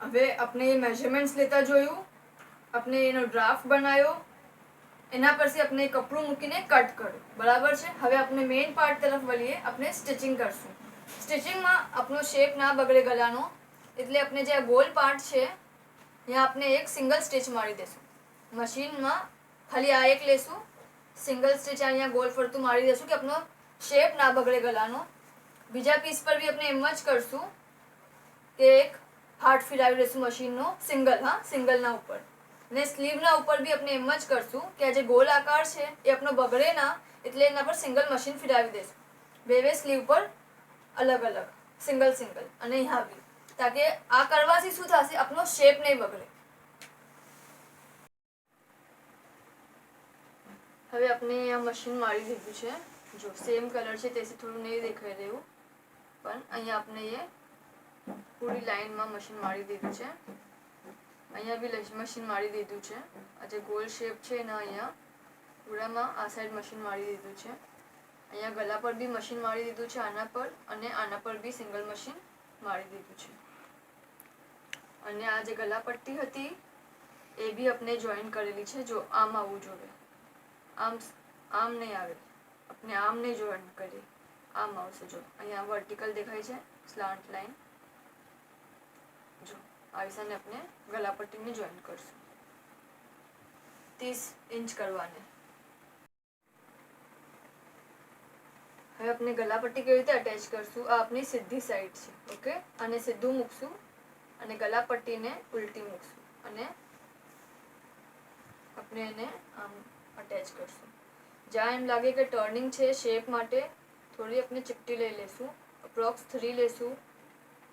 હવે આપણે મેઝરમેન્ટ્સ લેતા જોયું, આપણે એનો ડ્રાફ્ટ બનાવ્યો, એના પરથી આપણે કપડું મૂકીને કટ કર્યું, બરાબર છે. હવે આપણે મેઇન પાર્ટ તરફ વળીએ, આપણે સ્ટિચિંગ કરશું. સ્ટિચિંગમાં આપણો શેપ ના બગડે ગલાનો, એટલે આપણે જે ગોલ પાર્ટ છે ત્યાં આપણે એક સિંગલ સ્ટિચ મારી દઈશું. મશીનમાં ખાલી આ એક લેશું, સિંગલ સ્ટિચ અહીંયા ગોલ ફરતું મારી દઈશું કે આપણો શેપ ના બગડે ગલાનો. બીજા પીસ પર બી આપણે એમ જ કરશું કે એક હાર્ટ ફિરાવી દઈશું મશીનનો, સિંગલના ઉપર. ને સ્લીવના ઉપર બી આપણે એમ જ કરશું કે આ જે ગોલ આકાર છે એ આપણો બગડે ના, એટલે એના પર સિંગલ મશીન ફિરાવી દઈશું. બે સ્લીવ પર અલગ અલગ સિંગલ અને यहाँ બી, તાકે આ કરવાથી શું થશે, આપણો શેપ નહીં બગડે. હવે આપણે આ મશીન મારી દીધું છે. જો સેમ કલર છે, તેથી થોડું નહીં દેખાઈ રહ્યું, પણ અહીંયા આપણે એ પૂરી લાઈનમાં મશીન મારી દીધું છે. અહીંયા બી મશીન મારી દીધું છે. આ જે ગોલ શેપ છે એના અહીંયા પૂરામાં આ સાઈડ મશીન મારી દીધું છે. અહીંયા ગલા પર બી મશીન મારી દીધું છે, આના પર, અને આના પર બી સિંગલ મશીન મારી દીધું છે. અને આ જે ગલા પટ્ટી હતી એ બી આપણે જોઈન કરેલી છે. જો આમ આવવું જોઈએ, આમ નહીં આવે, આપણે આમ નહીં જોઈન કરીએ, આમ આવશે. જો અહીંયા વર્ટિકલ દેખાય છે, સ્લાન્ટ લાઈન. જો આ વિષયને આપણે ગલાપટ્ટીને જોઈન કરશું. 30 ઇંચ કરવાને. હવે આપણે ગલાપટ્ટી કેવી રીતે અટેચ કરશું, આ આપણી સીધી સાઈડ છે, ઓકે. અને સીધું મૂકશું અને ગલાપટ્ટીને ઉલટી મૂકશું અને આપણે એને આમ અટેચ કરશું. જ્યાં એમ લાગે કે ટર્નિંગ છે શેપ માટે, થોડી આપણે ચીપટી લઈ લેશું, અપ્રોક્સ 3 લેશું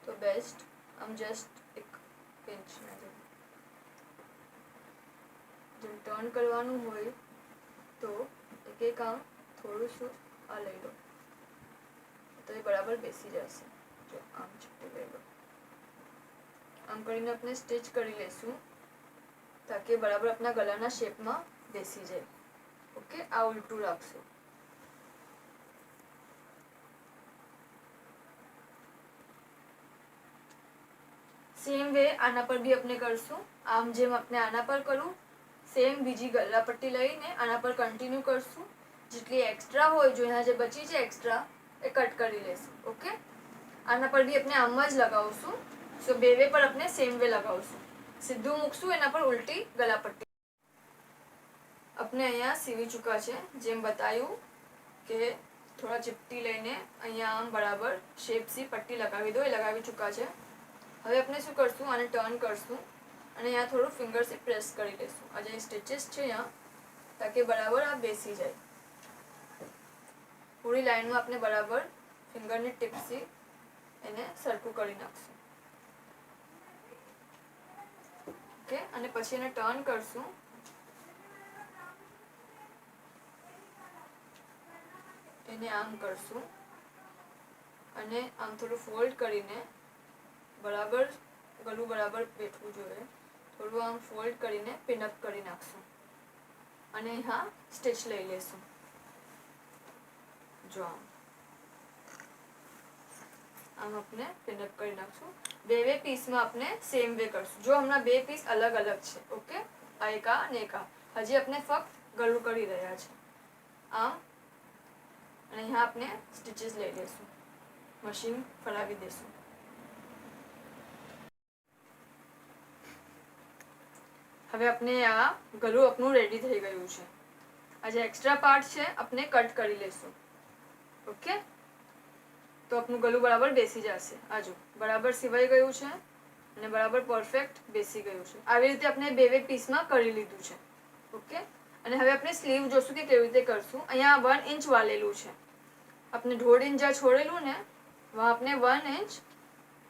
તો બેસ્ટ. આમ જસ્ટ એક પિંચ જેમ ટર્ન કરવાનું હોય તો એક આમ થોડું શું આ લઈ લો તો એ બરાબર બેસી જશે. જો આમ ચીપટી લઈ લો, આમ કરીને આપણે સ્ટિચ કરી લેશું તાકે બરાબર આપણા ગલાના શેપમાં બેસી જાય, ઓકે. આ ઉલટું રાખશું. સેમ વે આના પર બી આપણે કરશું. આમ જેમ આપણે આના પર કરું સેમ બીજી ગલાપટ્ટી લઈને આના પર કન્ટિન્યુ કરશું. જેટલી એક્સ્ટ્રા હોય, જો એના જે બચી છે એક્સ્ટ્રા એ કટ કરી લેશું, ઓકે. આના પર બી આપણે આમ જ લગાવશું. સો બે વે પર આપણે સેમ વે લગાવશું. સીધું મૂકશું, એના પર ઉલટી ગલાપટ્ટી. આપણે અહીંયા સીવી ચૂકા છે, જેમ બતાવ્યું કે થોડા ચીપટી લઈને અહીંયા આમ બરાબર શેપસી પટ્ટી લગાવી દો, એ લગાવી ચૂકા છે. હવે આપણે શું કરશું, આને ટર્ન કરશું અને અહીંયા થોડું ફિંગરથી પ્રેસ કરી લઈશું આ જે સ્ટિચીસ છે અહીંયા, તાકે બરાબર આ બેસી જાય. પૂરી લાઈનમાં આપણે બરાબર ફિંગરની ટીપથી એને સરખું કરી નાખશું, ઓકે. અને પછી એને ટર્ન કરશું, એને આમ કરશું અને આમ થોડું ફોલ્ડ કરીને બરાબર ગળું બરાબર બેઠવું જોઈએ, થોડું આમ ફોલ્ડ કરીને પિનઅપ કરી નાખશું અને હા સ્ટિચ લઈ લેશું. જો આમ આપણે પિનઅપ કરી નાખશું. બે પીસમાં આપણે સેમ વે કરશું. જો હમણાં બે પીસ અલગ અલગ છે, ઓકે. આ એક આ અને એક આ. હજી આપણે ફક્ત ગળું કરી રહ્યા છે આમ, અને અહીંયા આપણે સ્ટિચીસ લઈ લઈશું, મશીન ફરાવી દઈશું. હવે આપણે આ ગળું આપણું રેડી થઈ ગયું છે. આ જે એક્સ્ટ્રા પાર્ટ છે આપણે કટ કરી લઈશું, ઓકે. તો આપણું ગળું બરાબર બેસી જશે. આ જો બરાબર સિવાઈ ગયું છે અને બરાબર પરફેક્ટ બેસી ગયું છે. આવી રીતે આપણે બે પીસમાં કરી લીધું છે, ઓકે. અને હવે આપણે સ્લીવ જોશું કે કેવી રીતે કરશું. અહીંયા 1 ઇંચ વાલેલું છે. આપણે 1.5 ઇંચ જ્યાં છોડેલું ને વहाँ આપણે 1 ઇંચ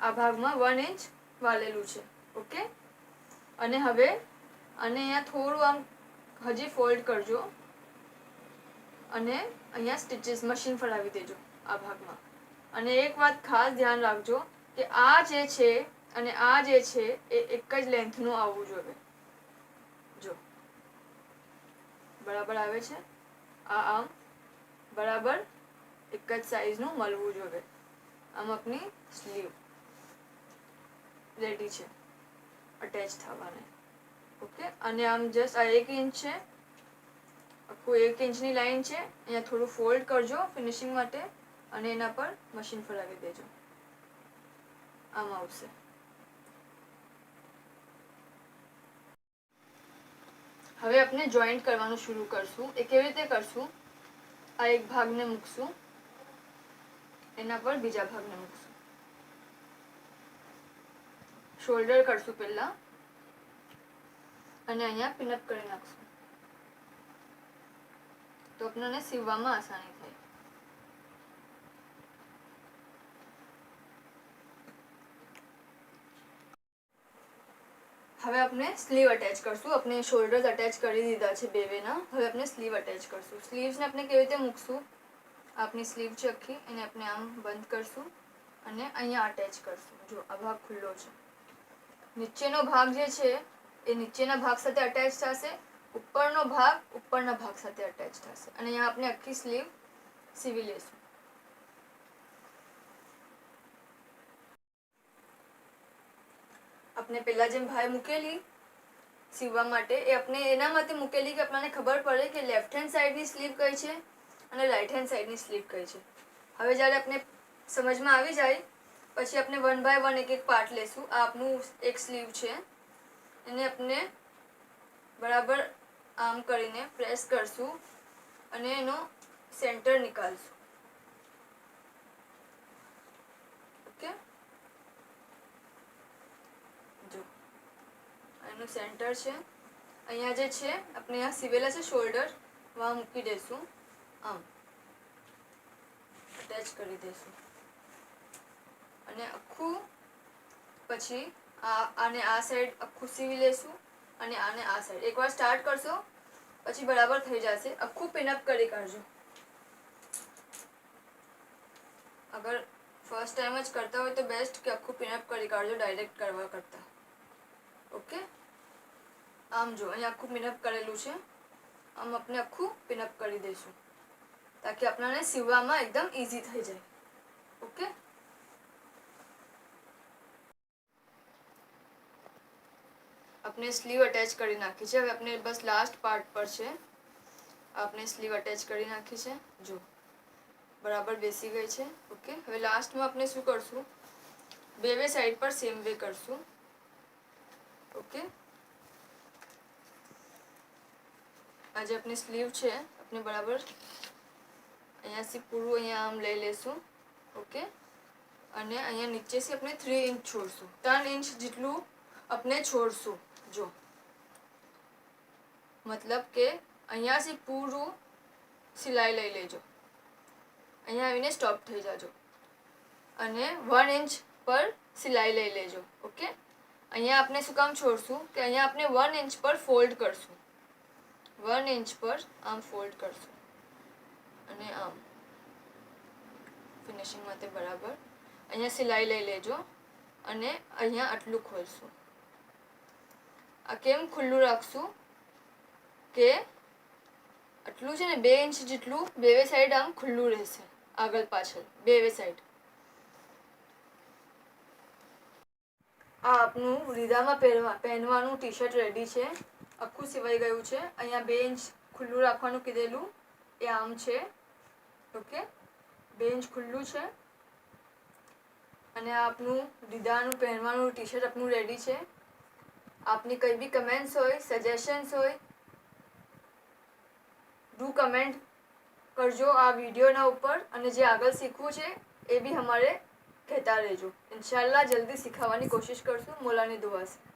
આ ભાગમાં 1 ઇંચ વાલેલું છે, ઓકે. અને હવે અને અહીંયા થોડું આમ હજી ફોલ્ડ કરજો અને અહીંયા સ્ટિચીસ મશીન ફરાવી દેજો આ ભાગમાં. અને એક વાત ખાસ ધ્યાન રાખજો કે આ જે છે અને આ જે છે એ એક જ લેન્થનું આવવું જોઈએ. જો બરાબર આવે છે, આ આમ બરાબર એક જ સાઈઝનું મળવું જોઈએ. આમ આપણી સ્લીવ રેડી છે. અટેચ થવાને. ઓકે, અને આમ જસ્ટ આ 1 ઇંચ છે, આખું 1 ઇંચની લાઈન છે, અહીંયા થોડું ફોલ્ડ કરજો ફિનિશિંગ માટે અને એના પર મશીન ફરાવી દેજો. આમ આવશે. હવે આપણે જોઈન્ટ કરવાનું શરૂ કરશું. એ કેવી રીતે કરશું? આ એક ભાગને મૂકશું, એના પર બીજા ભાગને મૂકશું. શોલ્ડર કરશું પહેલા અને અહીંયા પિનઅપ કરી નાખશું, તો આપણને સીવવામાં આસાની થાય. હવે આપણે સ્લીવ અટેચ કરશું. આપણે શોલ્ડર્સ અટેચ કરી દીધા છે બેવેના. હવે આપણે સ્લીવ અટેચ કરશું. સ્લીવ્સને આપણે કેવી રીતે મૂકશું? આપણી સ્લીવ છે આખી, એને આપણે આમ બંધ કરશું અને અહીંયા અટેચ કરશું. જો આ ભાગ ખુલ્લો છે, નીચેનો ભાગ જે છે એ નીચેના ભાગ સાથે અટેચ થશે, ઉપરનો ભાગ ઉપરના ભાગ સાથે અટેચ થશે અને અહીંયા આપણે આખી સ્લીવ સીવી લેશું. આપણે પહેલા જેમ ભાઈ મૂકેલી સીવવા માટે, એ આપણે એના માટે મૂકેલી કે આપણને ખબર પડે કે લેફ્ટ હેન્ડ સાઈડની સ્લીવ કઈ છે અને રાઈટ હેન્ડ સાઈડની સ્લીવ કઈ છે. હવે જ્યારે આપણે સમજમાં આવી જાય પછી આપણે 1 બાય 1 એક એક પાર્ટ લેશું. આ આપનું એક સ્લીવ છે, એને આપણે બરાબર આમ કરીને પ્રેસ કરશું અને એનો સેન્ટર નીકાળશું. ઓકે, જો એનું સેન્ટર છે. અહીંયા જે છે આપણે અહીંયા સીવેલા છે શોલ્ડર, વહાં મૂકી દઈશું, આમ અટેચ કરી દઈશું અને આખું પછી આને આ સાઈડ આખું સીવી લેશું અને આને આ સાઈડ. એકવાર સ્ટાર્ટ કરશો પછી બરાબર થઈ જશે. આખું પિનઅપ કરી કાઢજો. અગર ફર્સ્ટ ટાઈમ જ કરતા હોય તો બેસ્ટ કે આખું પિનઅપ કરી કાઢજો ડાયરેક્ટ કરવા કરતાં. ઓકે, આમ જો અહીંયા આખું પિનઅપ કરેલું છે, આમ આપણે આખું પિનઅપ કરી દઈશું તાકી આપણને સીવવામાં એકદમ ઇઝી થઈ જાય. ઓકે, આપણે સ્લીવ અટેચ કરી નાખી છે. હવે આપણે બસ લાસ્ટ પાર્ટ પર છે, આપણે સ્લીવ અટેચ કરી નાખી છે. જો બરાબર બેસી ગઈ છે. ઓકે, હવે લાસ્ટમાં આપણે શું કરશું? બે સાઈડ પર સેમ વે કરશું. ઓકે, આ જે આપણી સ્લીવ છે આપણે બરાબર અહીંયાથી પૂરું અહીંયા આમ લઈ લેશું. ઓકે, અને અહીંયા નીચેથી આપણે 3 ઇંચ છોડશું. 3 ઇંચ જેટલું આપણે છોડશું. જો મતલબ કે અહીંયાથી પૂરું સિલાઈ લઈ લેજો, અહીંયા આવીને સ્ટોપ થઈ જાજો અને 1 ઇંચ પર સિલાઈ લઈ લેજો. ઓકે, અહીંયા આપણે શું કામ છોડશું કે અહીંયા આપણે 1 ઇંચ પર ફોલ્ડ કરશું. 1 ઇંચ પર આમ ફોલ્ડ કરશું અને આમ ફિનિશિંગ માટે બરાબર અહીંયા સિલાઈ લઈ લેજો અને અહીંયા આટલું ખોલશું. આ કેમ ખુલ્લું રાખશું કે આટલું છે ને 2 ઇંચ જેટલું બેવે સાઈડ આમ ખુલ્લું રહેશે, આગળ પાછળ બેવે સાઈડ. આ આપનું રીધામાં પહેરવાનું ટી શર્ટ રેડી છે, આખું સિવાઈ ગયું છે. અહીંયા 2 ઇંચ ખુલ્લું રાખવાનું કીધેલું એ આમ છે. ઓકે, 2 ઇંચ ખુલ્લું છે અને આ આપનું રીધાનું પહેરવાનું ટી શર્ટ આપનું રેડી છે. આપની કંઈ બી કમેન્ટ્સ હોય, સજેશન્સ હોય, ડુ કમેન્ટ કરજો આ વિડીયોના ઉપર અને જે આગળ શીખવું છે એ બી હમારે કહેતા રહેજો. ઇન્શાલ્લાહ જલ્દી શીખવાની કોશિશ કરશું. મોલાની દુઆ છે.